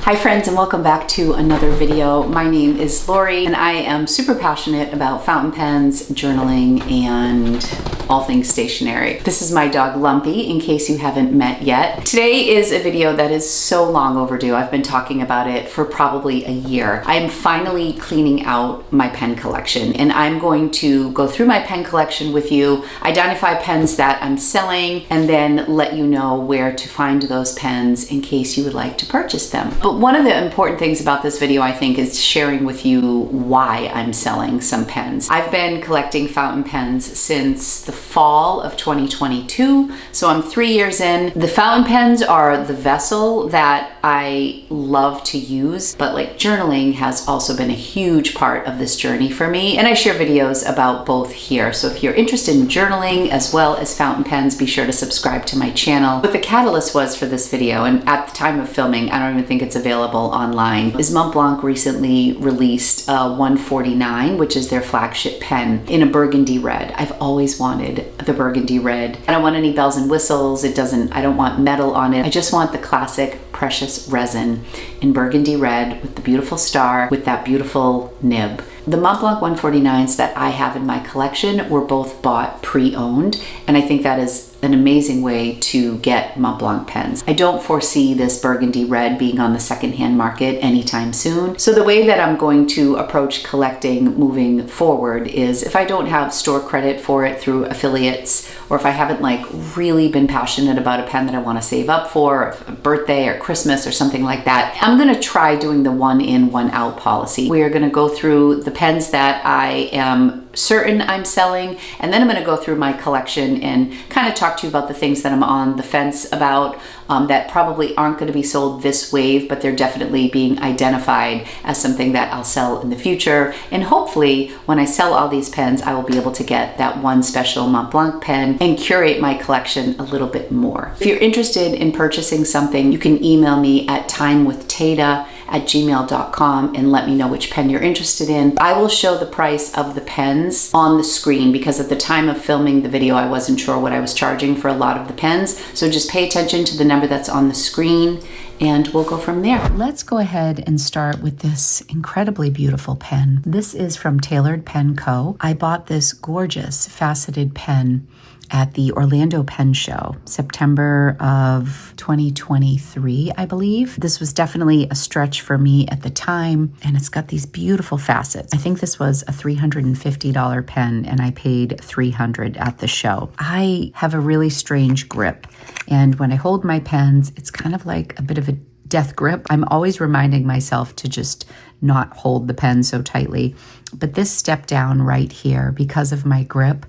Hi friends, and welcome back to another video. My name is Lori and I am super passionate about fountain pens, journaling, and all things stationery. This is my dog Lumpy, in case you haven't met yet. Today is a video that is so long overdue. I've been talking about it for probably a year. I'm finally cleaning out my pen collection, and I'm going to go through my pen collection with you, identify pens that I'm selling, and then let you know where to find those pens in case you would like to purchase them. But one of the important things about this video, I think, is sharing with you why I'm selling some pens. I've been collecting fountain pens since the fall of 2022, so I'm 3 years in. The fountain pens are the vessel that I love to use, but like journaling has also been a huge part of this journey for me, and I share videos about both here. So if you're interested in journaling as well as fountain pens, be sure to subscribe to my channel. What the catalyst was for this video, and at the time of filming, I don't even think it's available online, is Montblanc recently released 149, which is their flagship pen, in a burgundy red. I've always wanted the burgundy red. I don't want any bells and whistles. I don't want metal on it. I just want the classic precious resin in burgundy red with the beautiful star, with that beautiful nib. The Montblanc 149s that I have in my collection were both bought pre-owned, and I think that is an amazing way to get Montblanc pens. I don't foresee this burgundy red being on the secondhand market anytime soon. So the way that I'm going to approach collecting moving forward is, if I don't have store credit for it through affiliates, or if I haven't like really been passionate about a pen that I want to save up for a birthday or Christmas or something like that, I'm going to try doing the one in, one out policy. We are going to go through the pens that I am certain I'm selling, and then I'm going to go through my collection and kind of talk to you about the things that I'm on the fence about, that probably aren't going to be sold this wave, but they're definitely being identified as something that I'll sell in the future. And hopefully when I sell all these pens, I will be able to get that one special Montblanc pen and curate my collection a little bit more. If you're interested in purchasing something, you can email me at timewithtata@gmail.com and let me know which pen you're interested in. I will show the price of the pens on the screen, because at the time of filming the video, I wasn't sure what I was charging for a lot of the pens. So just pay attention to the number that's on the screen and we'll go from there. Let's go ahead and start with this incredibly beautiful pen. This is from Tailored Pen Co. I bought this gorgeous faceted pen at the Orlando Pen Show, September of 2023, I believe. This was definitely a stretch for me at the time, and it's got these beautiful facets. I think this was a $350 pen, and I paid $300 at the show. I have a really strange grip, and when I hold my pens, it's kind of like a bit of a death grip. I'm always reminding myself to just not hold the pen so tightly. But this step down right here, because of my grip,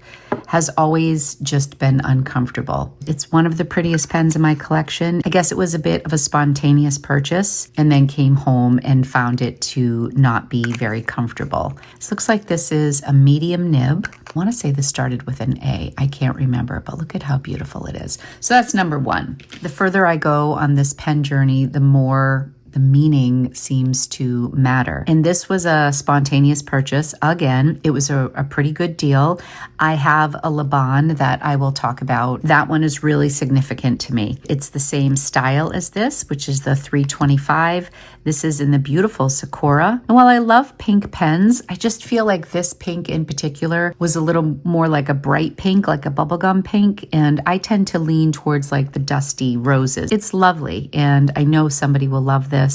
has always just been uncomfortable. It's one of the prettiest pens in my collection. I guess it was a bit of a spontaneous purchase, and then came home and found it to not be very comfortable. This looks like this is a medium nib. I want to say this started with an A. I can't remember, but look at how beautiful it is. So that's number one. The further I go on this pen journey, the more the meaning seems to matter. And this was a spontaneous purchase. Again, it was a pretty good deal. I have a Laban that I will talk about. That one is really significant to me. It's the same style as this, which is the 325. This is in the beautiful Sakura. And while I love pink pens, I just feel like this pink in particular was a little more like a bright pink, like a bubblegum pink. And I tend to lean towards like the dusty roses. It's lovely, and I know somebody will love this.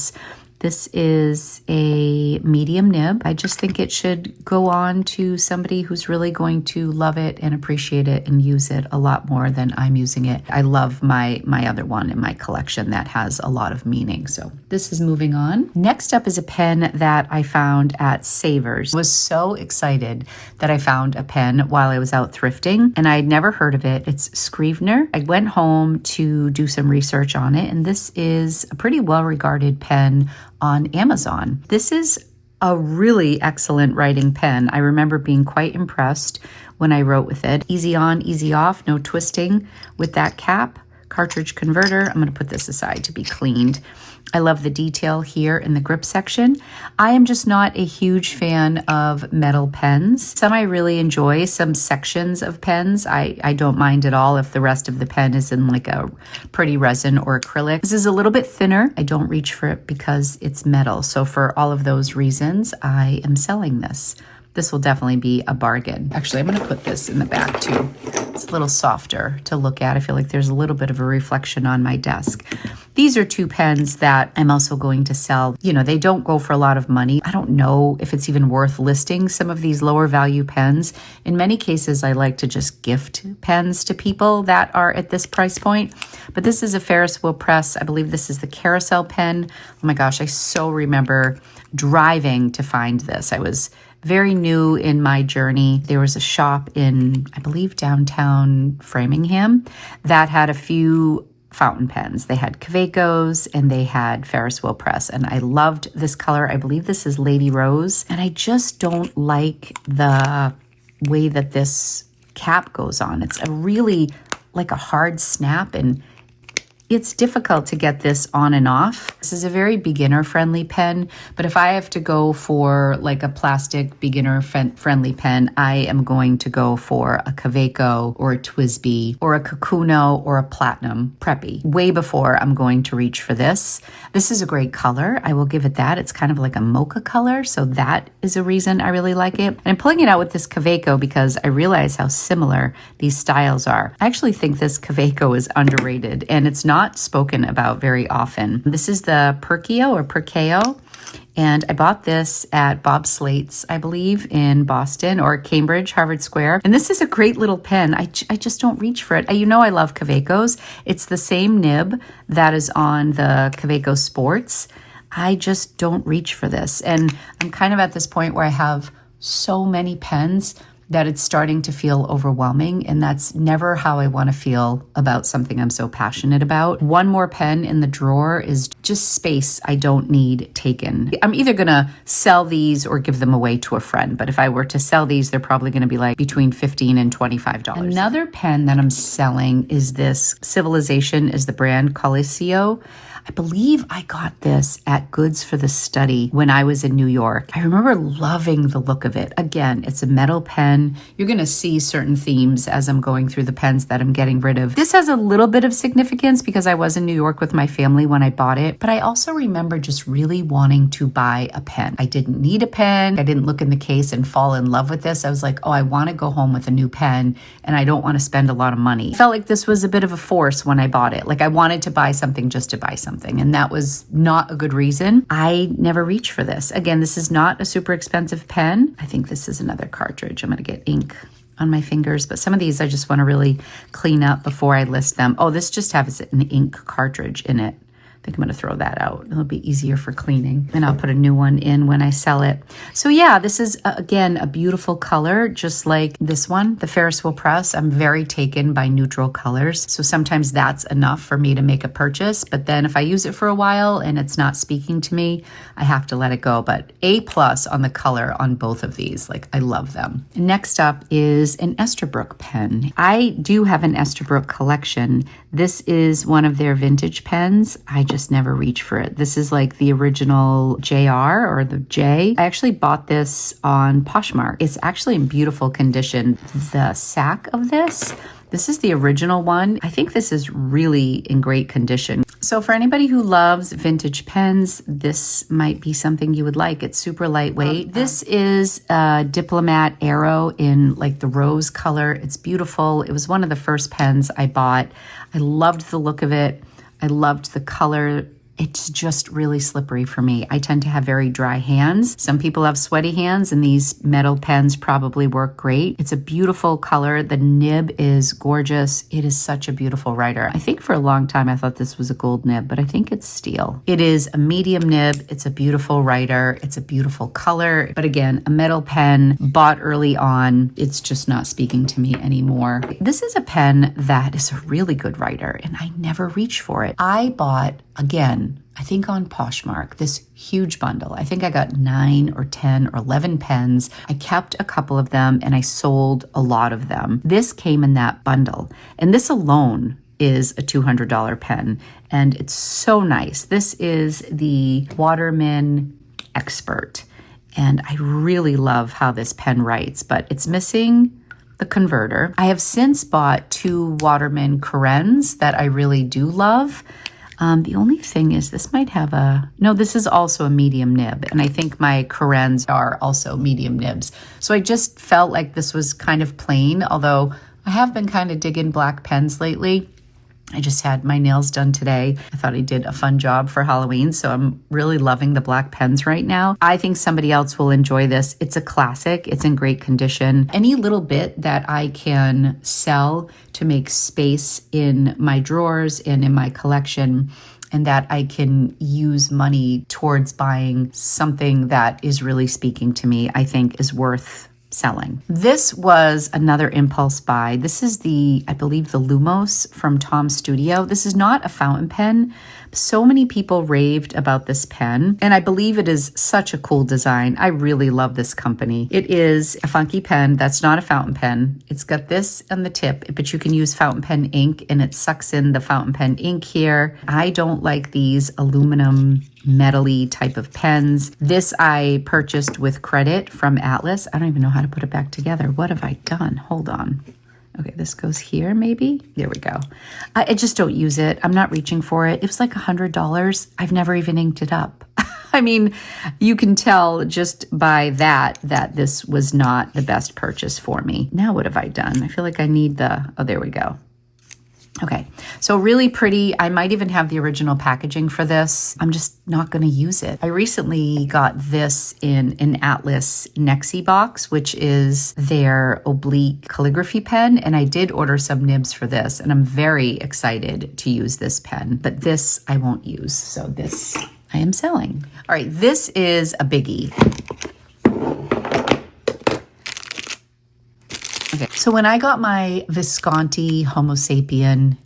This is a medium nib. I just think it should go on to somebody who's really going to love it and appreciate it and use it a lot more than I'm using it. I love my other one in my collection that has a lot of meaning. So this is moving on. Next up is a pen that I found at Savers. I was so excited that I found a pen while I was out thrifting, and I'd never heard of it. It's Scriveiner. I went home to do some research on it, and this is a pretty well-regarded pen on Amazon. This is a really excellent writing pen. I remember being quite impressed when I wrote with it. Easy on, easy off, no twisting with that cap. Cartridge converter. I'm going to put this aside to be cleaned. I love the detail here in the grip section. I am just not a huge fan of metal pens. Some I really enjoy, some sections of pens I don't mind at all if the rest of the pen is in like a pretty resin or acrylic. This is a little bit thinner. I don't reach for it because it's metal. So for all of those reasons, I am selling this. This will definitely be a bargain. Actually, I'm going to put this in the back too. It's a little softer to look at. I feel like there's a little bit of a reflection on my desk. These are two pens that I'm also going to sell. You know, they don't go for a lot of money. I don't know if it's even worth listing some of these lower value pens. In many cases, I like to just gift pens to people that are at this price point. But this is a Ferris wheel press. I believe this is the carousel pen. Oh my gosh, I so remember driving to find this. I was very new in my journey. There was a shop in, I believe, downtown Framingham that had a few fountain pens. They had Kawecos and they had Ferris wheel press. And I loved this color. I believe this is Lady Rose. And I just don't like the way that this cap goes on. It's a really like a hard snap, and it's difficult to get this on and off. This is a very beginner-friendly pen, but if I have to go for like a plastic beginner-friendly pen, I am going to go for a Kaweco or a TWSBI or a Kakuno or a Platinum Preppy way before I'm going to reach for this. This is a great color. I will give it that. It's kind of like a mocha color, so that is a reason I really like it. And I'm pulling it out with this Kaweco because I realize how similar these styles are. I actually think this Kaweco is underrated, and it's not spoken about very often. This is the Perkeo, and I bought this at Bob Slate's, I believe, in Boston, or Cambridge, Harvard Square. And this is a great little pen. I just don't reach for it. You know I love Kawecos. It's the same nib that is on the Kaweco Sports. I just don't reach for this. And I'm kind of at this point where I have so many pens that it's starting to feel overwhelming, and that's never how I want to feel about something I'm so passionate about. One more pen in the drawer is just space I don't need taken. I'm either gonna sell these or give them away to a friend, but if I were to sell these, they're probably gonna be like between $15 and $25. Another pen that I'm selling is this Civilization, is the brand, Coliseo. I believe I got this at Goods for the Study when I was in New York. I remember loving the look of it. Again, it's a metal pen. You're going to see certain themes as I'm going through the pens that I'm getting rid of. This has a little bit of significance because I was in New York with my family when I bought it, but I also remember just really wanting to buy a pen. I didn't need a pen. I didn't look in the case and fall in love with this. I was like, oh, I want to go home with a new pen and I don't want to spend a lot of money. I felt like this was a bit of a force when I bought it. Like I wanted to buy something just to buy something. And that was not a good reason. I never reach for this. Again, this is not a super expensive pen. I think this is another cartridge. I'm going to get ink on my fingers, but some of these I just want to really clean up before I list them. Oh, this just has an ink cartridge in it. I think I'm going to throw that out. It'll be easier for cleaning. And I'll put a new one in when I sell it. So yeah, this is, again, a beautiful color, just like this one, the Ferris wheel press. I'm very taken by neutral colors. So sometimes that's enough for me to make a purchase. But then if I use it for a while and it's not speaking to me, I have to let it go. But A+ on the color on both of these. Like, I love them. Next up is an Esterbrook pen. I do have an Esterbrook collection. This is one of their vintage pens. I just never reach for it. This is like the original JR or the J. I actually bought this on Poshmark. It's actually in beautiful condition. The sack of this is the original one. I think this is really in great condition. So for anybody who loves vintage pens, this might be something you would like. It's super lightweight. This is a Diplomat Aero in like the rose color. It's beautiful. It was one of the first pens I bought. I loved the look of it. I loved the color. It's just really slippery for me. I tend to have very dry hands. Some people have sweaty hands, and these metal pens probably work great. It's a beautiful color. The nib is gorgeous. It is such a beautiful writer. I think for a long time I thought this was a gold nib, but I think it's steel. It is a medium nib. It's a beautiful writer. It's a beautiful color. But again, a metal pen bought early on. It's just not speaking to me anymore. This is a pen that is a really good writer, and I never reach for it. I bought, again, I think on Poshmark, this huge bundle. I think I got 9 or 10 or 11 pens. I kept a couple of them and I sold a lot of them. This came in that bundle. And this alone is a $200 pen, and it's so nice. This is the Waterman Expert, and I really love how this pen writes, but it's missing the converter. I have since bought 2 Waterman Carens that I really do love. The only thing is this might have no, this is also a medium nib. And I think my Carens are also medium nibs. So I just felt like this was kind of plain, although I have been kind of digging black pens lately. I just had my nails done today. I thought I did a fun job for Halloween, so I'm really loving the black pens right now. I think somebody else will enjoy this. It's a classic. It's in great condition. Any little bit that I can sell to make space in my drawers and in my collection, and that I can use money towards buying something that is really speaking to me, I think is worth selling. This was another impulse buy. This is I believe the Lumos from Tom's Studio. This is not a fountain pen. So many people raved about this pen, and I believe it is such a cool design. I really love this company. It is a funky pen that's not a fountain pen. It's got this on the tip, but you can use fountain pen ink, and it sucks in the fountain pen ink here. I don't like these aluminum metal-y type of pens. This I purchased with credit from Atlas. I don't even know how to put it back together. What have I done? Hold on. Okay, this goes here maybe. There we go. I just don't use it. I'm not reaching for it. It was like $100. I've never even inked it up. I mean, you can tell just by that this was not the best purchase for me. Now what have I done? I feel like I need oh, there we go. Okay, so really pretty. I might even have the original packaging for this. I'm just not going to use it. I recently got this in an Atlas Nexi box, which is their oblique calligraphy pen, and I did order some nibs for this, and I'm very excited to use this pen, but this I won't use, so this I am selling. All right, this is a biggie. Okay, so when I got my Visconti Homo Sapien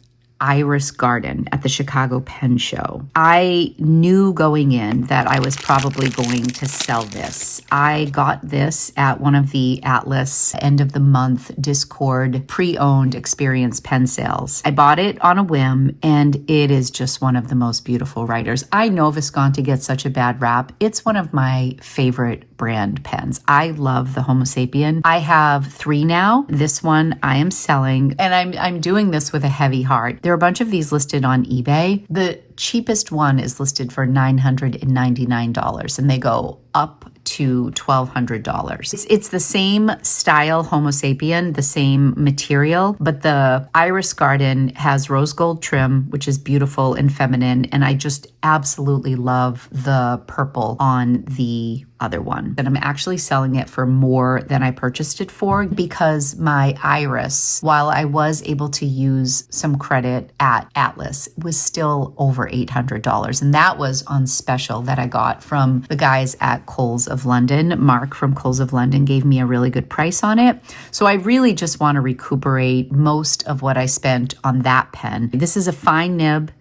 Iris Garden at the Chicago Pen Show, I knew going in that I was probably going to sell this. I got this at one of the Atlas end of the month Discord pre-owned experience pen sales. I bought it on a whim, and it is just one of the most beautiful writers. I know Visconti gets such a bad rap. It's one of my favorite brand pens. I love the Homo Sapien. I have 3 now. This one I am selling, and I'm doing this with a heavy heart. There are a bunch of these listed on eBay. The cheapest one is listed for $999, and they go up to $1,200. It's the same style Homo Sapien, the same material, but the Iris Garden has rose gold trim, which is beautiful and feminine, and I just absolutely love the purple on the other one. And I'm actually selling it for more than I purchased it for, because my Iris, while I was able to use some credit at Atlas, was still over $800. And that was on special that I got from the guys at Coles of London. Mark from Coles of London gave me a really good price on it. So I really just want to recuperate most of what I spent on that pen. This is a fine nib.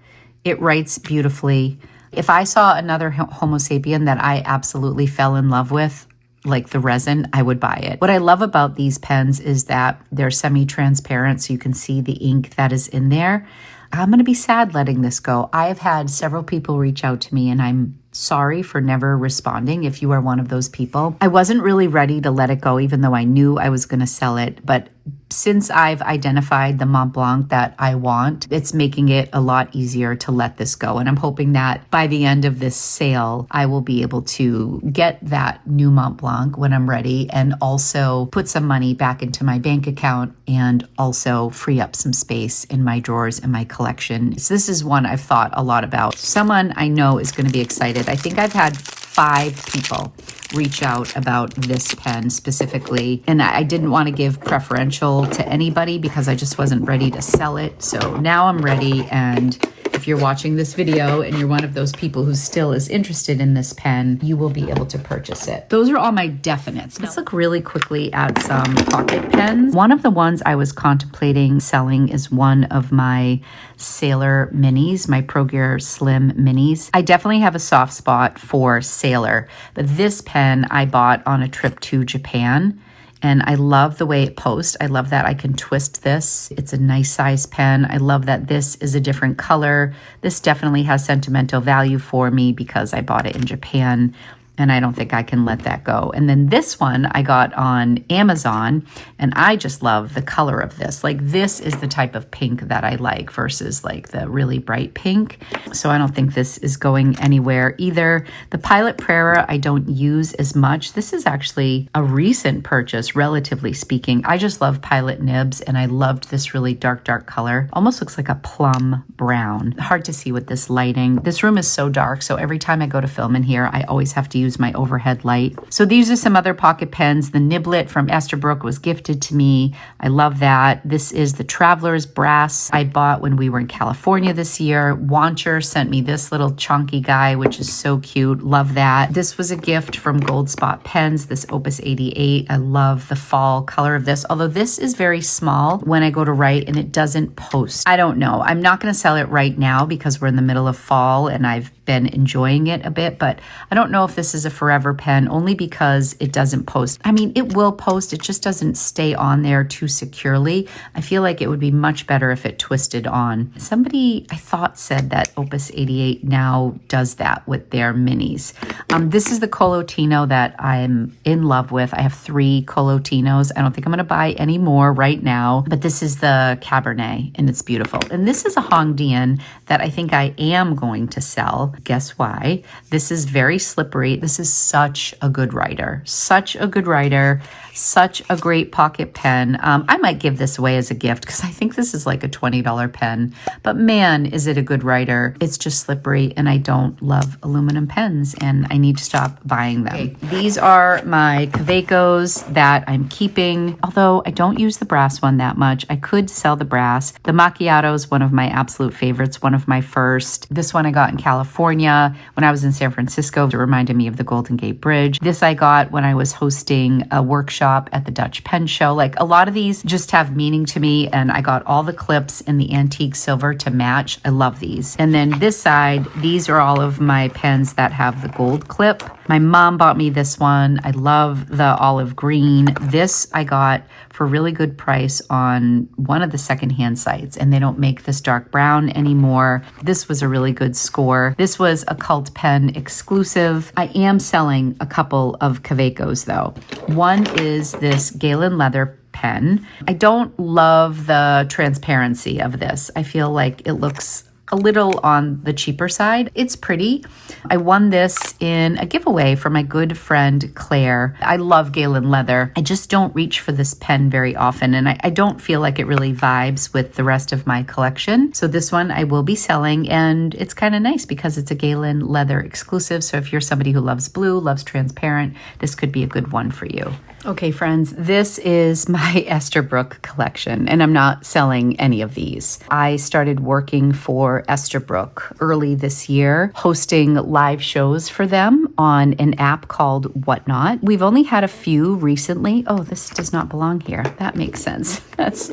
It writes beautifully. If I saw another Homo Sapien that I absolutely fell in love with, like the resin, I would buy it. What I love about these pens is that they're semi-transparent, so you can see the ink that is in there. I'm going to be sad letting this go. I have had several people reach out to me, and I'm sorry for never responding if you are one of those people. I wasn't really ready to let it go, even though I knew I was going to sell it. But since I've identified the Montblanc that I want, it's making it a lot easier to let this go. And I'm hoping that by the end of this sale, I will be able to get that new Montblanc when I'm ready, and also put some money back into my bank account, and also free up some space in my drawers and my collection. So this is one I've thought a lot about. Someone I know is going to be excited. I think I've had 5 people reach out about this pen specifically, and I didn't want to give preferential to anybody because I just wasn't ready to sell it. So now I'm ready, and if you're watching this video and you're one of those people who still is interested in this pen, you will be able to purchase it. Those are all my definites. Let's look really quickly at some pocket pens. One of the ones I was contemplating selling is one of my Sailor minis, my Pro Gear Slim minis. I definitely have a soft spot for Sailor, but this pen I bought on a trip to Japan. And I love the way it posts. I love that I can twist this. It's a nice size pen. I love that this is a different color. This definitely has sentimental value for me because I bought it in Japan. And I don't think I can let that go. And then this one I got on Amazon, and I just love the color of this. Like, this is the type of pink that I like versus like the really bright pink. So I don't think this is going anywhere either. The Pilot Prera I don't use as much. This is actually a recent purchase, relatively speaking. I just love Pilot nibs, and I loved this really dark color. Almost looks like a plum brown. Hard to see with this lighting. This room is so dark, so every time I go to film in here, I always have to use my overhead light. So these are some other pocket pens. The Niblet from Esterbrook was gifted to me. I love that. This is the Traveler's Brass I bought when we were in California this year. Wancher sent me this little chunky guy, which is so cute. Love that. This was a gift from Gold Spot Pens, this Opus 88. I love the fall color of this, although this is very small when I go to write and it doesn't post. I don't know. I'm not going to sell it right now because we're in the middle of fall and I've been enjoying it a bit, but I don't know if this is a forever pen only because it doesn't post. I mean, it will post, it just doesn't stay on there too securely. I feel like it would be much better if it twisted on. Somebody I thought said that Opus 88 now does that with their minis. This is the Colotino that I'm in love with. I have 3 Colotinos. I don't think I'm going to buy any more right now, but this is the Cabernet and it's beautiful. And this is a Hongdian that I think I am going to sell. Guess why? This is very slippery. This is such a good writer. Such a good writer. Such a great pocket pen. I might give this away as a gift because I think this is like a $20 pen. But man, is it a good writer. It's just slippery and I don't love aluminum pens and I need to stop buying them. Okay. These are my Kawecos that I'm keeping, although I don't use the brass one that much. I could sell the brass. The Macchiato is one of my absolute favorites, one of my first. This one I got in California when I was in San Francisco. It reminded me of the Golden Gate Bridge. This I got when I was hosting a workshop at the Dutch Pen Show. Like, a lot of these just have meaning to me, and I got all the clips in the antique silver to match. I love these. And then this side, these are all of my pens that have the gold clip. My mom bought me this one. I love the olive green. This I got for a really good price on one of the secondhand sites, and they don't make this dark brown anymore. This was a really good score. This was a Cult Pen exclusive. I am selling a couple of Kawecos though. One is this Galen leather pen. I don't love the transparency of this. I feel like it looks a little on the cheaper side. It's pretty. I won this in a giveaway from my good friend Claire. I love Galen leather. I just don't reach for this pen very often, and I don't feel like it really vibes with the rest of my collection. So this one I will be selling, and it's kind of nice because it's a Galen leather exclusive. So if you're somebody who loves blue, loves transparent, this could be a good one for you. Okay, friends, this is my Esterbrook collection, and I'm not selling any of these. I started working for Esterbrook early this year, hosting live shows for them on an app called Whatnot. We've only had a few recently. Oh, this does not belong here. That makes sense. That's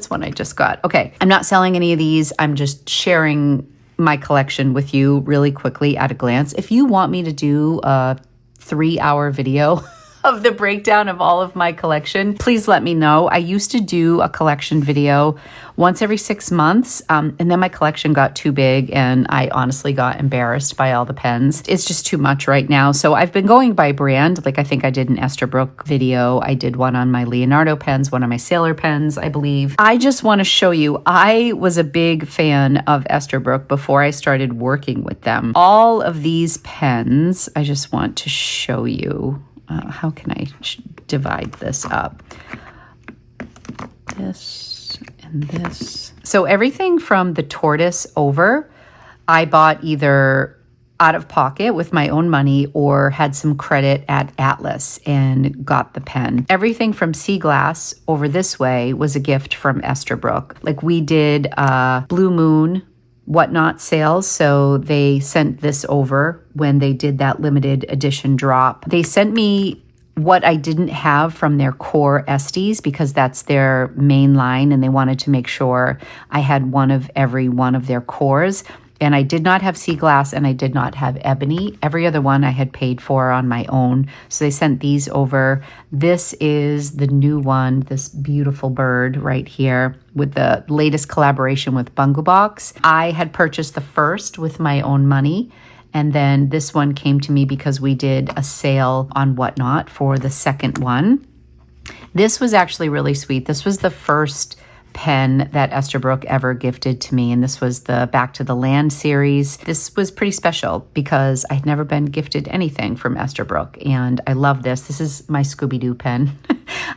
one I just got. Okay, I'm not selling any of these. I'm just sharing my collection with you really quickly at a glance. If you want me to do a 3-hour video of the breakdown of all of my collection, please let me know. I used to do a collection video once every 6 months, and then my collection got too big and I honestly got embarrassed by all the pens. It's just too much right now. So I've been going by brand. Like, I think I did an Esterbrook video. I did one on my Leonardo pens, one on my Sailor pens, I believe. I just want to show you, I was a big fan of Esterbrook before I started working with them. All of these pens, I just want to show you. How can I divide this up? This and this. So everything from the tortoise over, I bought either out of pocket with my own money or had some credit at Atlas and got the pen. Everything from Sea Glass over this way was a gift from Esterbrook. Like, we did Blue Moon Whatnot sales, so they sent this over when they did that limited edition drop. They sent me what I didn't have from their core Estes because that's their main line, and they wanted to make sure I had one of every one of their cores. And I did not have sea glass and I did not have ebony. Every other one I had paid for on my own. So they sent these over. This is the new one, this beautiful bird right here with the latest collaboration with Bungo Box. I had purchased the first with my own money. And then this one came to me because we did a sale on Whatnot for the second one. This was actually really sweet. This was the first pen that Esterbrook ever gifted to me, and this was the Back to the Land series. This was pretty special because I'd never been gifted anything from Esterbrook, and I love this. This is my Scooby-Doo pen.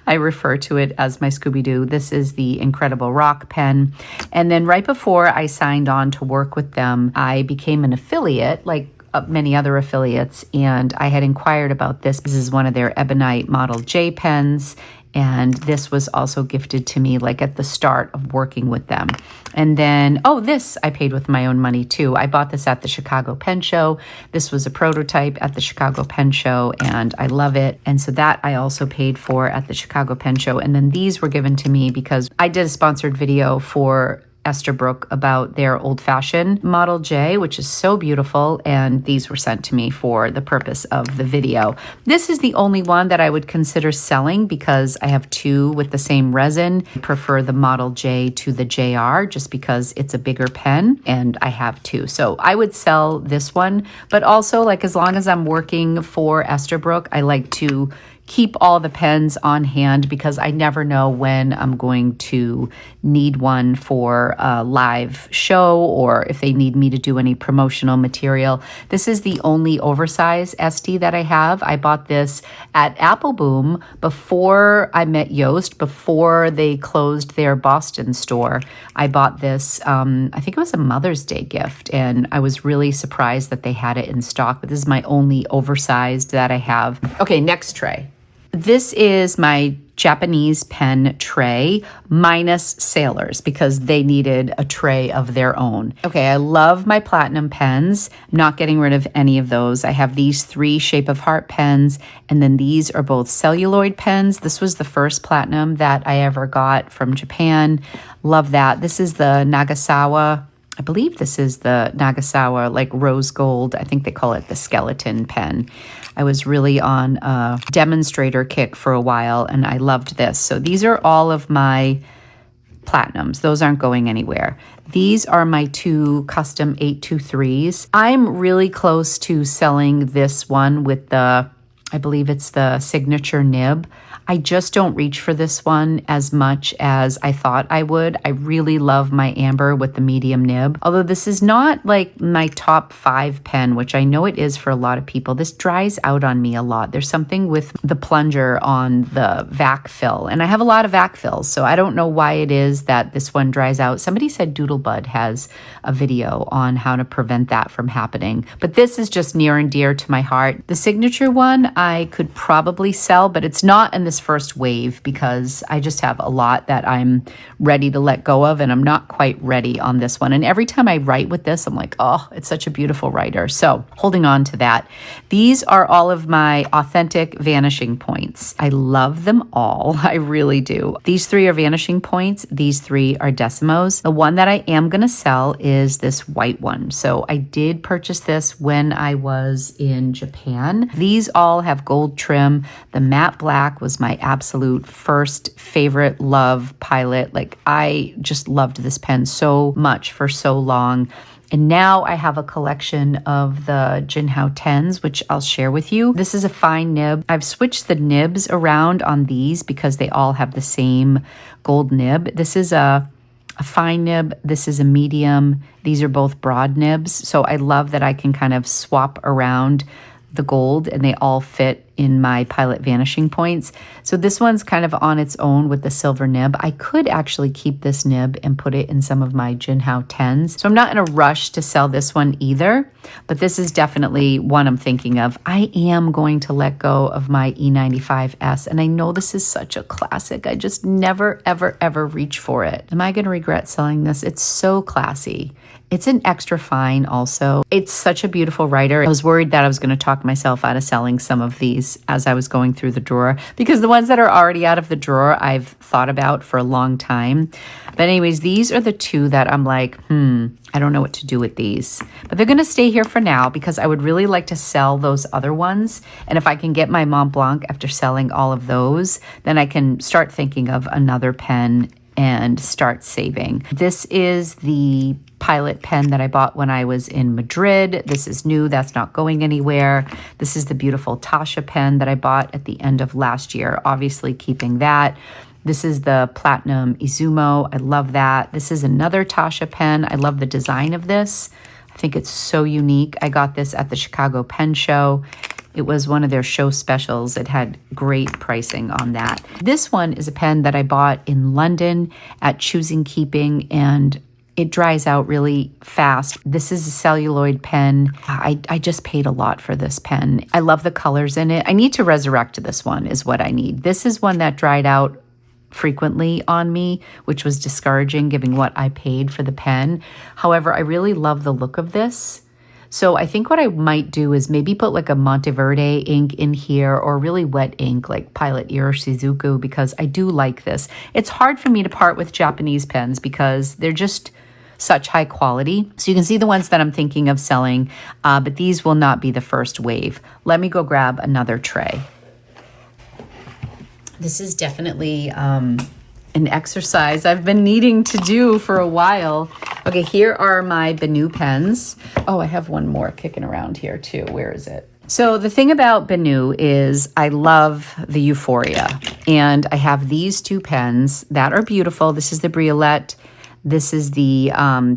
I refer to it as my Scooby-Doo. This is the Incredible Rock pen. And then right before I signed on to work with them, I became an affiliate, like many other affiliates, and I had inquired about this. This is one of their Ebonite Model J pens, and this was also gifted to me like at the start of working with them. And then, this I paid with my own money too. I bought this at the Chicago Pen Show. This was a prototype at the Chicago Pen Show, and I love it. And so that I also paid for at the Chicago Pen Show. And then these were given to me because I did a sponsored video for Esterbrook about their old-fashioned Model J, which is so beautiful, and these were sent to me for the purpose of the video. This is the only one that I would consider selling because I have two with the same resin. I prefer the Model J to the JR just because it's a bigger pen, and I have two. So I would sell this one, but also like as long as I'm working for Esterbrook, I like to keep all the pens on hand because I never know when I'm going to need one for a live show or if they need me to do any promotional material. This is the only oversized SD that I have. I bought this at Apple Boom before I met Yoast, before they closed their Boston store. I bought this, I think it was a Mother's Day gift, and I was really surprised that they had it in stock, but this is my only oversized that I have. Okay, next tray. This is my Japanese pen tray minus Sailors because they needed a tray of their own. Okay, I love my platinum pens. I'm not getting rid of any of those. I have these 3 Shape of Heart pens, and then these are both celluloid pens. This was the first platinum that I ever got from Japan. Love that. This is the Nagasawa. I believe this is the Nagasawa, like rose gold. I think they call it the skeleton pen. I was really on a demonstrator kick for a while, and I loved this. So these are all of my platinums. Those aren't going anywhere. These are my 2 custom 823s. I'm really close to selling this one with the, I believe it's the signature nib. I just don't reach for this one as much as I thought I would. I really love my amber with the medium nib. Although this is not like my top 5 pen, which I know it is for a lot of people. This dries out on me a lot. There's something with the plunger on the vac fill, and I have a lot of vac fills, so I don't know why it is that this one dries out. Somebody said Doodlebud has a video on how to prevent that from happening, but this is just near and dear to my heart. The signature one I could probably sell, but it's not in this first wave because I just have a lot that I'm ready to let go of, and I'm not quite ready on this one. And every time I write with this, I'm like, oh, it's such a beautiful writer. So holding on to that. These are all of my authentic vanishing points. I love them all. I really do. These 3 are vanishing points. These 3 are decimos. The one that I am going to sell is this white one. So I did purchase this when I was in Japan. These all have gold trim. The matte black was my absolute first favorite love pilot. Like I just loved this pen so much for so long. And now I have a collection of the Jinhao 10s, which I'll share with you. This is a fine nib. I've switched the nibs around on these because they all have the same gold nib. This is a fine nib. This is a medium. These are both broad nibs. So I love that I can kind of swap around the gold and they all fit in my Pilot Vanishing Points. So this one's kind of on its own with the silver nib. I could actually keep this nib and put it in some of my Jinhao 10s. So I'm not in a rush to sell this one either, but this is definitely one I'm thinking of. I am going to let go of my E95S, and I know this is such a classic. I just never, ever, ever reach for it. Am I going to regret selling this? It's so classy. It's an extra fine also. It's such a beautiful writer. I was worried that I was going to talk myself out of selling some of these these as I was going through the drawer, because the ones that are already out of the drawer, I've thought about for a long time. But anyways, these are the two that I'm like, I don't know what to do with these. But they're going to stay here for now because I would really like to sell those other ones. And if I can get my Montblanc after selling all of those, then I can start thinking of another pen and start saving. This is the Pilot pen that I bought when I was in Madrid. This is new. That's not going anywhere. This is the beautiful Tasha pen that I bought at the end of last year. Obviously keeping that. This is the Platinum Izumo. I love that. This is another Tasha pen. I love the design of this. I think it's so unique. I got this at the Chicago Pen Show. It was one of their show specials. It had great pricing on that. This one is a pen that I bought in London at Choosing Keeping, and it dries out really fast. This is a celluloid pen. I just paid a lot for this pen. I love the colors in it. I need to resurrect this one is what I need. This is one that dried out frequently on me, which was discouraging given what I paid for the pen. However, I really love the look of this. So I think what I might do is maybe put like a Monteverde ink in here, or really wet ink like Pilot Iroshizuku, because I do like this. It's hard for me to part with Japanese pens because they're just such high quality. So you can see the ones that I'm thinking of selling, but these will not be the first wave. Let me go grab another tray. This is definitely an exercise I've been needing to do for a while. Okay, here are my Benu pens. Oh, I have one more kicking around here too. Where is it? So the thing about Benu is I love the Euphoria, and I have these two pens that are beautiful. This is the Briolette. This is the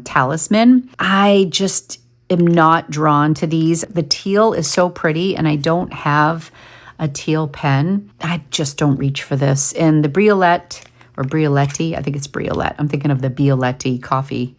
Talisman. I just am not drawn to these. The teal is so pretty, and I don't have a teal pen. I just don't reach for this. And the Briolette, or Briolette, I think it's Briolette. I'm thinking of the Briolette coffee.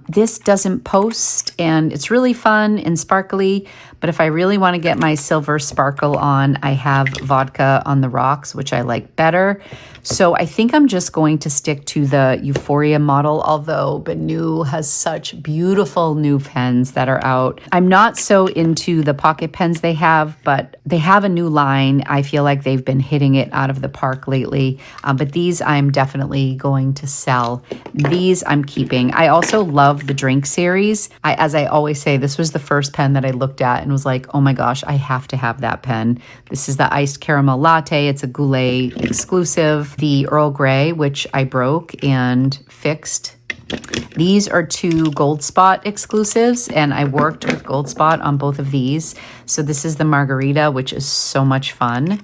This doesn't post, and it's really fun and sparkly, but if I really want to get my silver sparkle on, I have Vodka on the Rocks, which I like better. So I think I'm just going to stick to the Euphoria model, although Benu has such beautiful new pens that are out. I'm not so into the pocket pens they have, but they have a new line. I feel like they've been hitting it out of the park lately, but these I'm definitely going to sell. These I'm keeping. I also love the drink series. As I always say, this was the first pen that I looked at and was like, oh my gosh, I have to have that pen. This is the iced caramel latte. It's a Goulet exclusive. The Earl Grey, which I broke and fixed. These are two Gold Spot exclusives, and I worked with Gold Spot on both of these. So this is the Margarita, which is so much fun.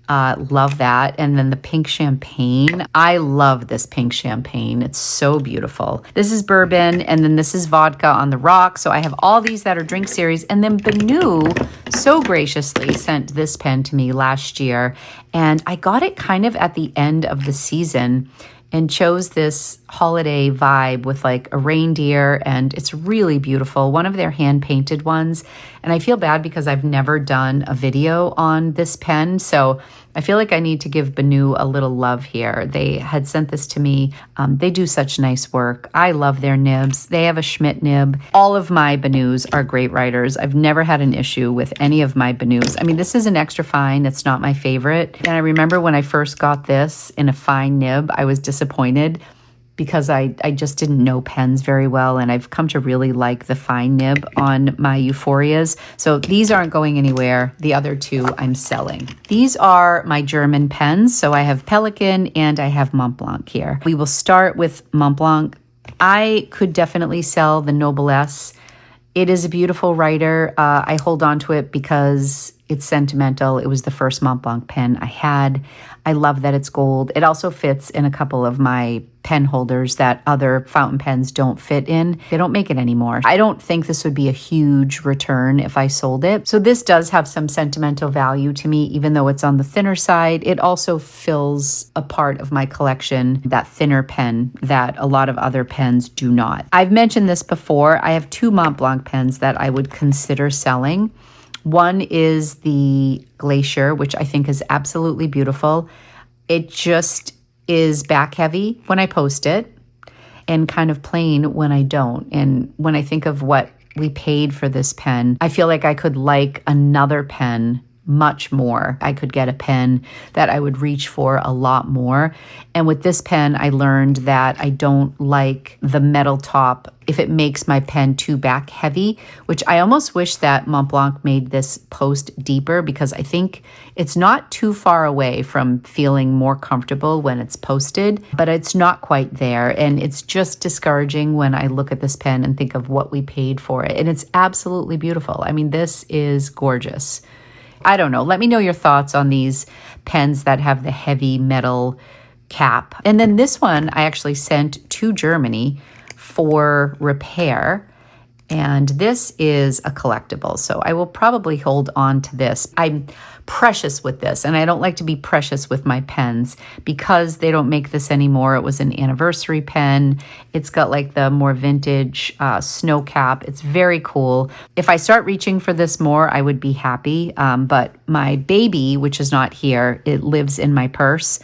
Love that. And then the pink champagne. I love this pink champagne. It's so beautiful. This is bourbon, and then this is vodka on the rock. So I have all these that are drink series. And then Benu so graciously sent this pen to me last year, and I got it kind of at the end of the season and chose this holiday vibe with like a reindeer, and it's really beautiful. One of their hand-painted ones. And I feel bad because I've never done a video on this pen, so I feel like I need to give Benu a little love here. They had sent this to me. They do such nice work. I love their nibs. They have a Schmidt nib. All of my Benus are great writers. I've never had an issue with any of my Benus. I mean, this is an extra fine. It's not my favorite. And I remember when I first got this in a fine nib, I was disappointed because I just didn't know pens very well, and I've come to really like the fine nib on my Euphorias. So these aren't going anywhere. The other two I'm selling. These are my German pens. So I have Pelican and I have Montblanc here. We will start with Montblanc. I could definitely sell the Noblesse. It is a beautiful writer. I hold on to it because it's sentimental. It was the first Montblanc pen I had. I love that it's gold. It also fits in a couple of my pen holders that other fountain pens don't fit in. They don't make it anymore. I don't think this would be a huge return if I sold it. So this does have some sentimental value to me, even though it's on the thinner side. It also fills a part of my collection, that thinner pen that a lot of other pens do not. I've mentioned this before. I have two Montblanc pens that I would consider selling. One is the Glacier, which I think is absolutely beautiful. It just is back heavy when I post it and kind of plain when I don't. And when I think of what we paid for this pen, I feel like I could like another pen much more. I could get a pen that I would reach for a lot more. And with this pen, I learned that I don't like the metal top if it makes my pen too back heavy, which I almost wish that Montblanc made this post deeper, because I think it's not too far away from feeling more comfortable when it's posted, but it's not quite there. And it's just discouraging when I look at this pen and think of what we paid for it. And it's absolutely beautiful. I mean, this is gorgeous. I don't know. Let me know your thoughts on these pens that have the heavy metal cap. And then this one I actually sent to Germany for repair. And this is a collectible, so I will probably hold on to this. I'm precious with this, and I don't like to be precious with my pens because they don't make this anymore. It was an anniversary pen. It's got like the more vintage snow cap. It's very cool. If I start reaching for this more, I would be happy. But my baby, which is not here, it lives in my purse.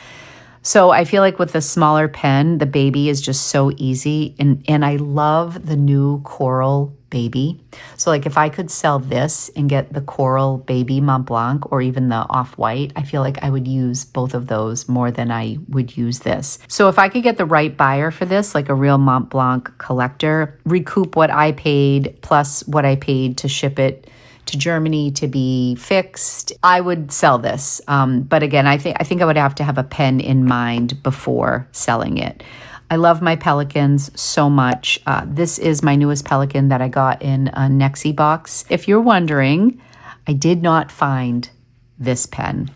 So I feel like with the smaller pen, the baby is just so easy. And I love the new coral baby. So like if I could sell this and get the coral baby Montblanc or even the off-white, I feel like I would use both of those more than I would use this. So if I could get the right buyer for this, like a real Montblanc collector, recoup what I paid plus what I paid to ship it to Germany to be fixed, I would sell this. But again, I think I would have to have a pen in mind before selling it. I love my Pelicans so much. This is my newest Pelican that I got in a Nexi box. If you're wondering, I did not find this pen.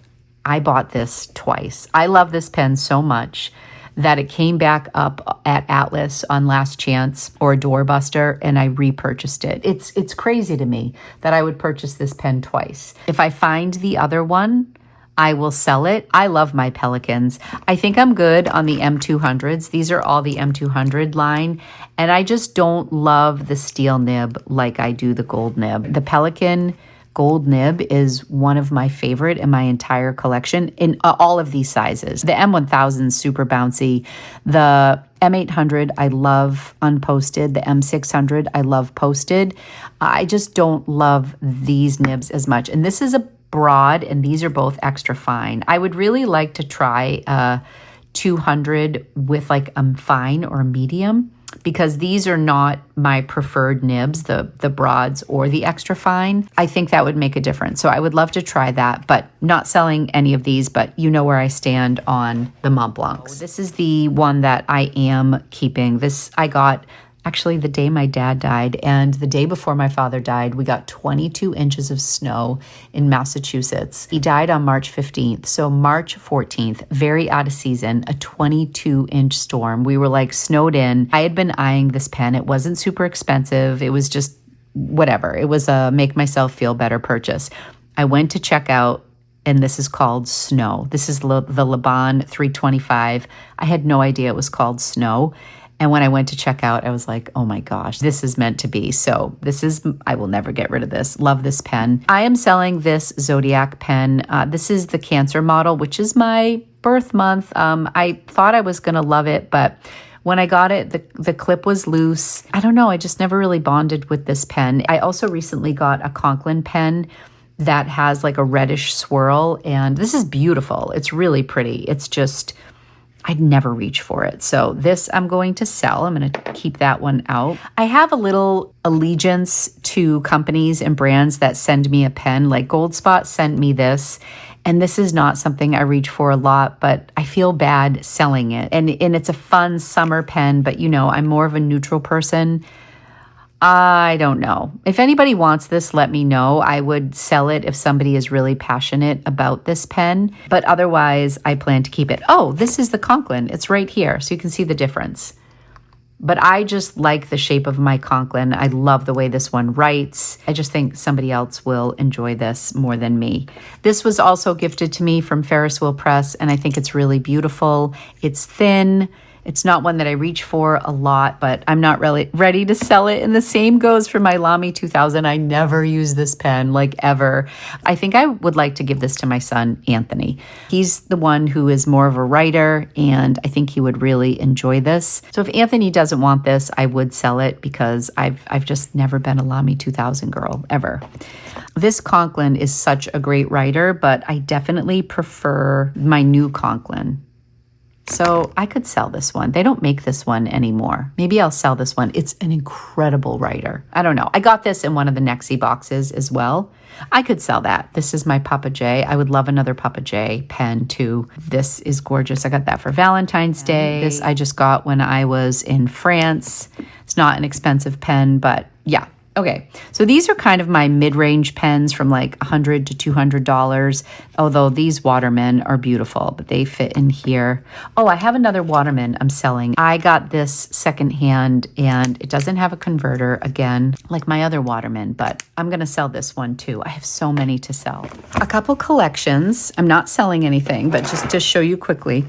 I bought this twice. I love this pen so much that it came back up at Atlas on Last Chance or Doorbuster, and I repurchased it. It's crazy to me that I would purchase this pen twice. If I find the other one, I will sell it. I love my Pelicans. I think I'm good on the M200s. These are all the M200 line, and I just don't love the steel nib like I do the gold nib. The Pelican gold nib is one of my favorite in my entire collection in all of these sizes. The M1000 is super bouncy. The M800 I love unposted. The M600 I love posted. I just don't love these nibs as much. And this is a broad, and these are both extra fine. I would really like to try a 200 with like a fine or medium, because these are not my preferred nibs, the broads or the extra fine. I think that would make a difference. So I would love to try that, but not selling any of these, but you know where I stand on the Montblancs. This is the one that I am keeping. This I got actually the day my dad died, and the day before my father died, we got 22 inches of snow in Massachusetts. He died on March 15th. So March 14th, very out of season, a 22-inch storm. We were like snowed in. I had been eyeing this pen. It wasn't super expensive. It was just whatever. It was a make myself feel better purchase. I went to check out, and this is called Snow. This is the Laban 325. I had no idea it was called Snow. And when I went to check out, I was like, oh my gosh, this is meant to be. So I will never get rid of this. Love this pen. I am selling this Zodiac pen. This is the Cancer model, which is my birth month. I thought I was going to love it, but when I got it, the clip was loose. I don't know. I just never really bonded with this pen. I also recently got a Conklin pen that has like a reddish swirl, and this is beautiful. It's really pretty. It's just, I'd never reach for it. So this I'm going to sell. I'm going to keep that one out. I have a little allegiance to companies and brands that send me a pen. Like Goldspot sent me this, and this is not something I reach for a lot, but I feel bad selling it. And it's a fun summer pen, but you know, I'm more of a neutral person. I don't know. If anybody wants this, let me know. I would sell it if somebody is really passionate about this pen, but otherwise I plan to keep it. Oh, this is the Conklin. It's right here, so you can see the difference. But I just like the shape of my Conklin. I love the way this one writes. I just think somebody else will enjoy this more than me. This was also gifted to me from Ferris Wheel Press, and I think it's really beautiful. It's thin. It's not one that I reach for a lot, but I'm not really ready to sell it. And the same goes for my Lamy 2000. I never use this pen, like ever. I think I would like to give this to my son, Anthony. He's the one who is more of a writer, and I think he would really enjoy this. So if Anthony doesn't want this, I would sell it because I've just never been a Lamy 2000 girl, ever. This Conklin is such a great writer, but I definitely prefer my new Conklin. So I could sell this one. They don't make this one anymore. Maybe I'll sell this one. It's an incredible writer. I don't know. I got this in one of the Nexi boxes as well. I could sell that. This is my Papa J. I would love another Papa J pen too. This is gorgeous. I got that for Valentine's Day. This I just got when I was in France. It's not an expensive pen, but yeah. Okay, so these are kind of my mid-range pens from like $100 to $200, although these Waterman are beautiful, but they fit in here. Oh, I have another Waterman I'm selling. I got this secondhand, and it doesn't have a converter, again, like my other Waterman, but I'm going to sell this one too. I have so many to sell. A couple collections. I'm not selling anything, but just to show you quickly.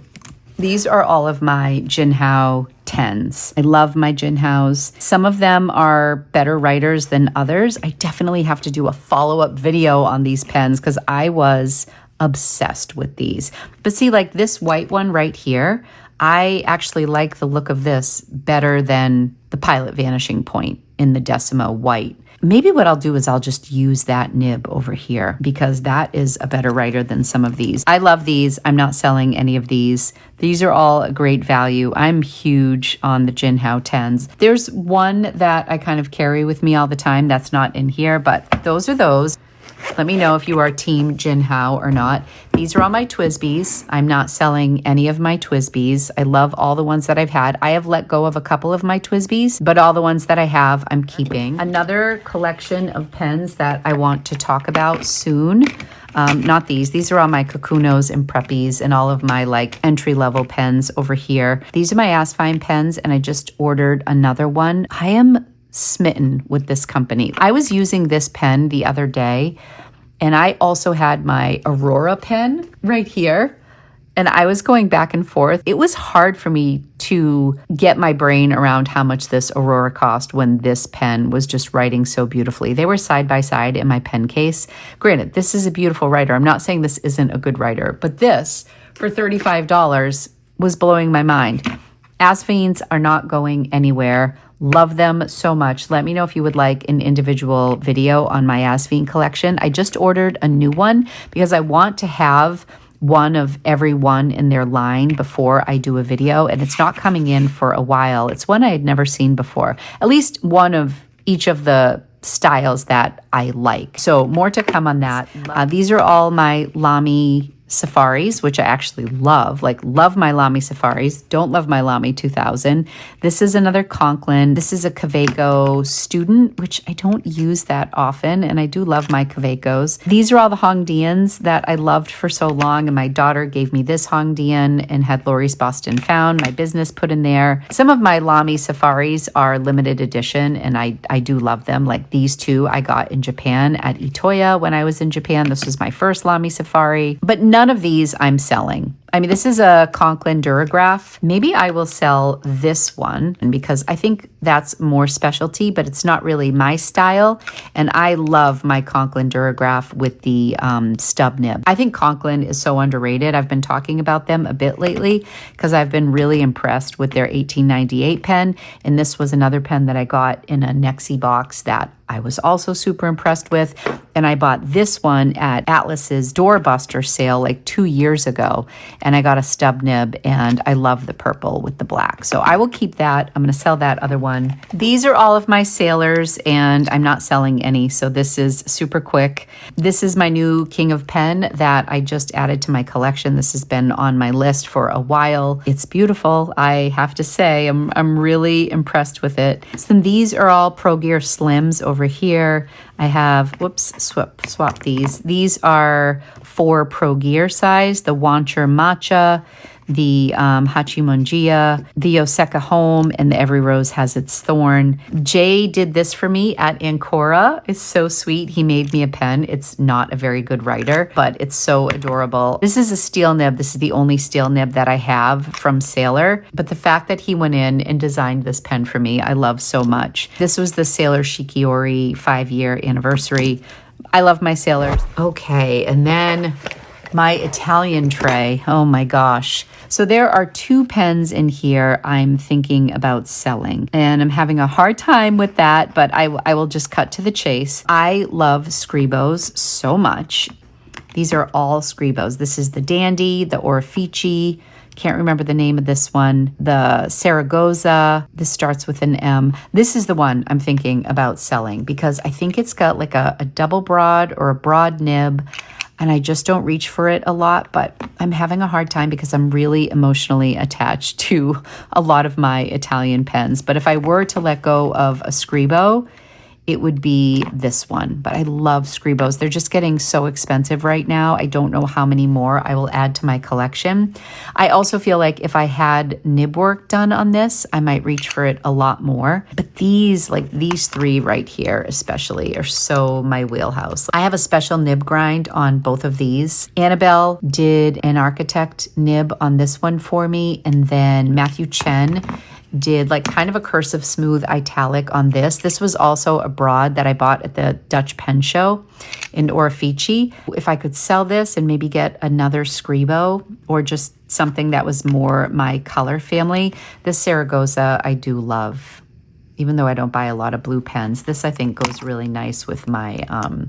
These are all of my Jinhao 10s. I love my Jinhaos. Some of them are better writers than others. I definitely have to do a follow-up video on these pens because I was obsessed with these. But see, like this white one right here, I actually like the look of this better than the Pilot Vanishing Point in the Decimo white. Maybe what I'll do is I'll just use that nib over here because that is a better writer than some of these. I love these. I'm not selling any of these. These are all a great value. I'm huge on the Jinhao 10s. There's one that I kind of carry with me all the time that's not in here, but those are those. Let me know if you are team Jinhao or not. These are all my Twisbees. I'm not selling any of my Twisbees. I love all the ones that I've had. I have let go of a couple of my Twisbees, but all the ones that I have, I'm keeping. Another collection of pens that I want to talk about soon. Not these. These are all my Kakunos and Preppies and all of my like entry-level pens over here. These are my Asfine pens, and I just ordered another one. I am smitten with this company. I was using this pen the other day, and I also had my Aurora pen right here, and I was going back and forth. It was hard for me to get my brain around how much this Aurora cost when this pen was just writing so beautifully. They were side by side in my pen case. Granted, this is a beautiful writer. I'm not saying this isn't a good writer, but this for $35 was blowing my mind. Asfines are not going anywhere. Love them so much. Let me know if you would like an individual video on my Asfine collection. I just ordered a new one because I want to have one of every one in their line before I do a video, and it's not coming in for a while. It's one I had never seen before. At least one of each of the styles that I like. So more to come on that. These are all my Lamy Safaris, which I actually love. Like, love my Lamy Safaris. Don't love my Lamy 2000. This is another Conklin. This is a Kaweco student, which I don't use that often, and I do love my Kawecos. These are all the Hongdians that I loved for so long, and my daughter gave me this Hongdian and had Lori's Boston Found, my business, put in there. Some of my Lamy Safaris are limited edition, and I do love them. Like these two I got in Japan at Itoya when I was in Japan. This was my first Lamy Safari, but none of these I'm selling. I mean, this is a Conklin Duragraph. Maybe I will sell this one because I think that's more specialty, but it's not really my style. And I love my Conklin Duragraph with the stub nib. I think Conklin is so underrated. I've been talking about them a bit lately because I've been really impressed with their 1898 pen. And this was another pen that I got in a Nexi box that I was also super impressed with. And I bought this one at Atlas's Doorbuster sale like 2 years ago. And I got a stub nib, and I love the purple with the black. So I will keep that. I'm going to sell that other one. These are all of my sailors, and I'm not selling any. So this is super quick. This is my new King of Pen that I just added to my collection. This has been on my list for a while. It's beautiful. I have to say, I'm really impressed with it. So then these are all Pro Gear Slims over here. I have, swap these. These are for Pro Gear size, the Wancher Matcha, the Hachimonjia, the Oseka Home, and the Every Rose Has Its Thorn. Jay did this for me at Ancora. It's so sweet. He made me a pen. It's not a very good writer, but it's so adorable. This is a steel nib. This is the only steel nib that I have from Sailor. But the fact that he went in and designed this pen for me, I love so much. This was the Sailor Shikiori 5-year anniversary. I love my Sailors. Okay, and then my Italian tray. Oh my gosh. So there are 2 pens in here I'm thinking about selling, and I'm having a hard time with that, but I will just cut to the chase. I love Scribos so much. These are all Scribos. This is the Dandy, the Orifici, can't remember the name of this one, the Saragossa. This starts with an M. This is the one I'm thinking about selling because I think it's got like a double broad or a broad nib, and I just don't reach for it a lot, but I'm having a hard time because I'm really emotionally attached to a lot of my Italian pens. But if I were to let go of a Scribo, it would be this one. But I love Scribos. They're just getting so expensive right now. I don't know how many more I will add to my collection. I also feel like if I had nib work done on this, I might reach for it a lot more. But these, like these 3 right here especially, are so my wheelhouse. I have a special nib grind on both of these. Annabelle did an architect nib on this one for me, and then Matthew Chen did like kind of a cursive smooth italic on this. This was also a broad that I bought at the Dutch Pen Show in Orifici. If I could sell this and maybe get another Scribo or just something that was more my color family, this Saragossa I do love. Even though I don't buy a lot of blue pens, this I think goes really nice with my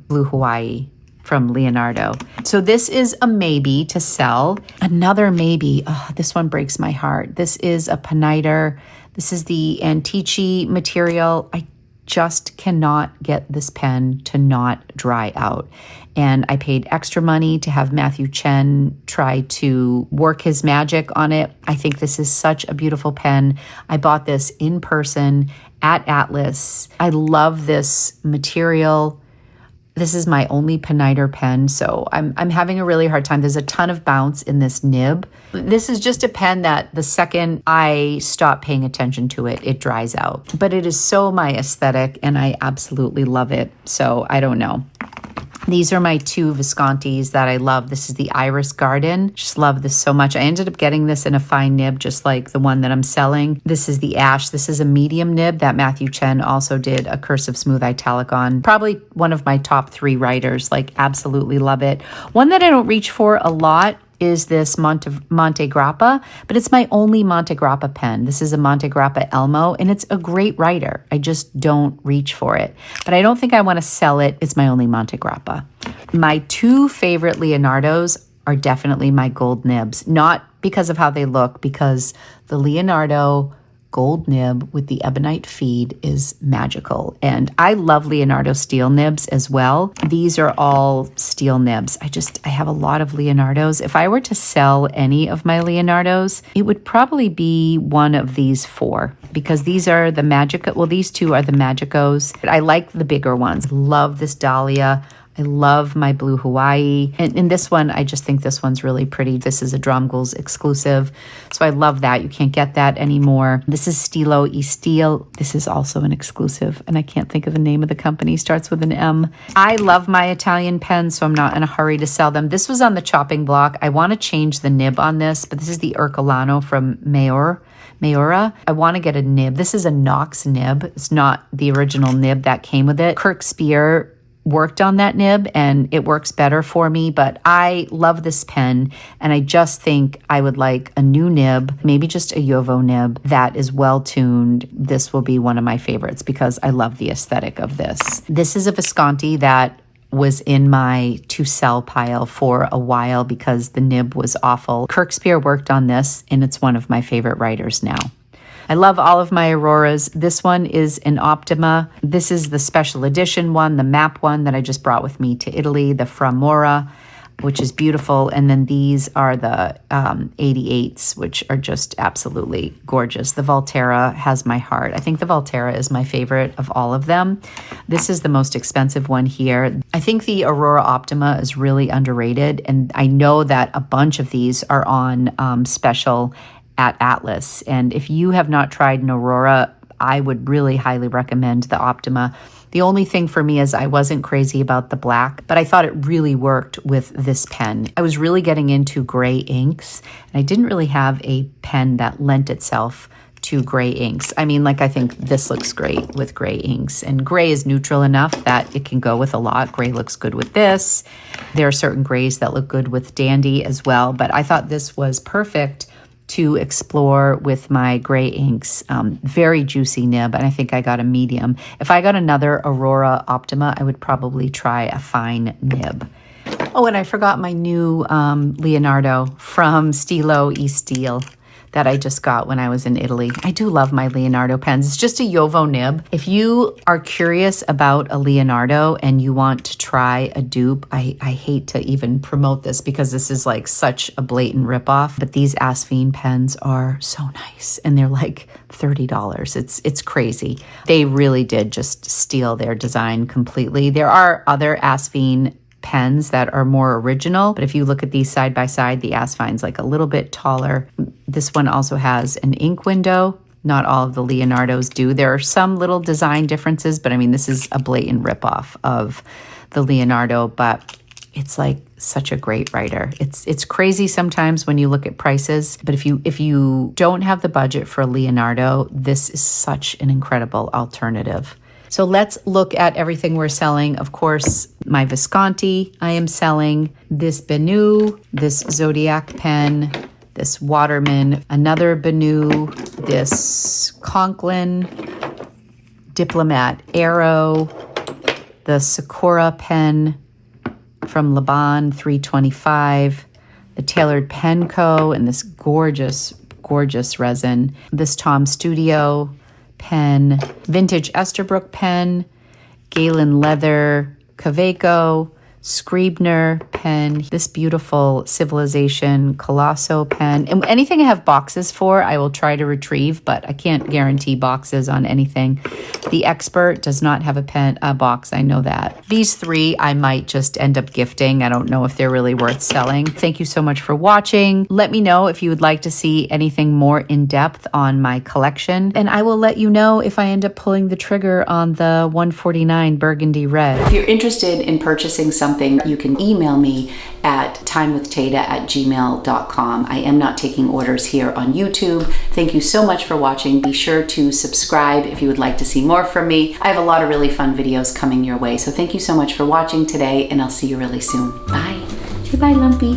Blue Hawaii from Leonardo. So this is a maybe to sell. Another maybe, oh, this one breaks my heart. This is a peniter. This is the Antici material. I just cannot get this pen to not dry out. And I paid extra money to have Matthew Chen try to work his magic on it. I think this is such a beautiful pen. I bought this in person at Atlas. I love this material. This is my only peniter pen, so I'm having a really hard time. There's a ton of bounce in this nib. This is just a pen that the second I stop paying attention to it, it dries out. But it is so my aesthetic, and I absolutely love it. So I don't know. These are my 2 Viscontis that I love. This is the Iris Garden. Just love this so much. I ended up getting this in a fine nib, just like the one that I'm selling. This is the Ash. This is a medium nib that Matthew Chen also did a cursive smooth italic on. Probably one of my top 3 writers. Like, absolutely love it. One that I don't reach for a lot is this Monte Grappa, but it's my only Monte Grappa pen. This is a Monte Grappa Elmo, and it's a great writer. I just don't reach for it. But I don't think I want to sell it. It's my only Monte Grappa. My 2 favorite Leonardos are definitely my gold nibs. Not because of how they look, because the Leonardo gold nib with the ebonite feed is magical. And I love Leonardo steel nibs as well. These are all steel nibs. I have a lot of Leonardos. If I were to sell any of my Leonardos, it would probably be one of these 4 because these are the Magica. Well, these 2 are the Magicos. I like the bigger ones. Love this Dahlia. I love my Blue Hawaii. And in this one, I just think this one's really pretty. This is a Dromgoals exclusive. So I love that. You can't get that anymore. This is Stilo e Steel. This is also an exclusive, and I can't think of the name of the company. Starts with an M. I love my Italian pens, so I'm not in a hurry to sell them. This was on the chopping block. I want to change the nib on this, but this is the Ercolano from Mayora. I want to get a nib. This is a Knox nib. It's not the original nib that came with it. Kirk Spear worked on that nib and it works better for me, but I love this pen and I just think I would like a new nib, maybe just a Jovo nib that is well tuned. This will be one of my favorites because I love the aesthetic of this. This is a Visconti that was in my to sell pile for a while because the nib was awful. Kirk Spear worked on this and it's one of my favorite writers now. I love all of my Auroras. This one is an Optima. This is the special edition one, the map one that I just brought with me to Italy, the Framora. which is beautiful. And then these are the 88s, which are just absolutely gorgeous. The Volterra has my heart. I think the Volterra is my favorite of all of them. This is the most expensive one here. I think the Aurora Optima is really underrated. And I know that a bunch of these are on special at Atlas. And if you have not tried an Aurora, I would really highly recommend the Optima. The only thing for me is I wasn't crazy about the black, but I thought it really worked with this pen. I was really getting into gray inks, and I didn't really have a pen that lent itself to gray inks. I mean, like, I think this looks great with gray inks, and gray is neutral enough that it can go with a lot. Gray looks good with this. There are certain grays that look good with Dandy as well, but I thought this was perfect to explore with my gray inks. Very juicy nib, and I think I got a medium. If I got another Aurora Optima, I would probably try a fine nib. Oh, and I forgot my new Leonardo from Stilo Steel that I just got when I was in Italy. I do love my Leonardo pens. It's just a Jovo nib. If you are curious about a Leonardo and you want to try a dupe, I hate to even promote this because this is like such a blatant ripoff, but these Asphine pens are so nice and they're like $30. It's crazy. They really did just steal their design completely. There are other Asphine pens that are more original, but if you look at these side by side, the Asphine's like a little bit taller. This one also has an ink window. Not all of the Leonardos do. There are some little design differences, but I mean, this is a blatant ripoff of the Leonardo, but it's like such a great writer. It's crazy sometimes when you look at prices, but if you don't have the budget for a Leonardo, this is such an incredible alternative. So let's look at everything we're selling. Of course, my Visconti I am selling, this Benu, this Zodiac pen, this Waterman, another Benu, this Conklin, Diplomat Aero, the Sakura pen from Laban 325, the Tailored Pen Co., and this gorgeous, gorgeous resin, this Tom Studio pen, vintage Esterbrook pen, Galen leather, Kaweco, Scriveiner pen, this beautiful Civilization Colosso pen. And anything I have boxes for, I will try to retrieve, but I can't guarantee boxes on anything. The Expert does not have a box, I know that. These three I might just end up gifting. I don't know if they're really worth selling. Thank you so much for watching. Let me know if you would like to see anything more in depth on my collection, and I will let you know if I end up pulling the trigger on the 149 Burgundy Red. If you're interested in purchasing something, you can email me at timewithtata@gmail.com. I am not taking orders here on YouTube. Thank you so much for watching. Be sure to subscribe if you would like to see more from me. I have a lot of really fun videos coming your way. So thank you so much for watching today, and I'll see you really soon. Bye. Say bye, Lumpy.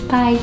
Bye.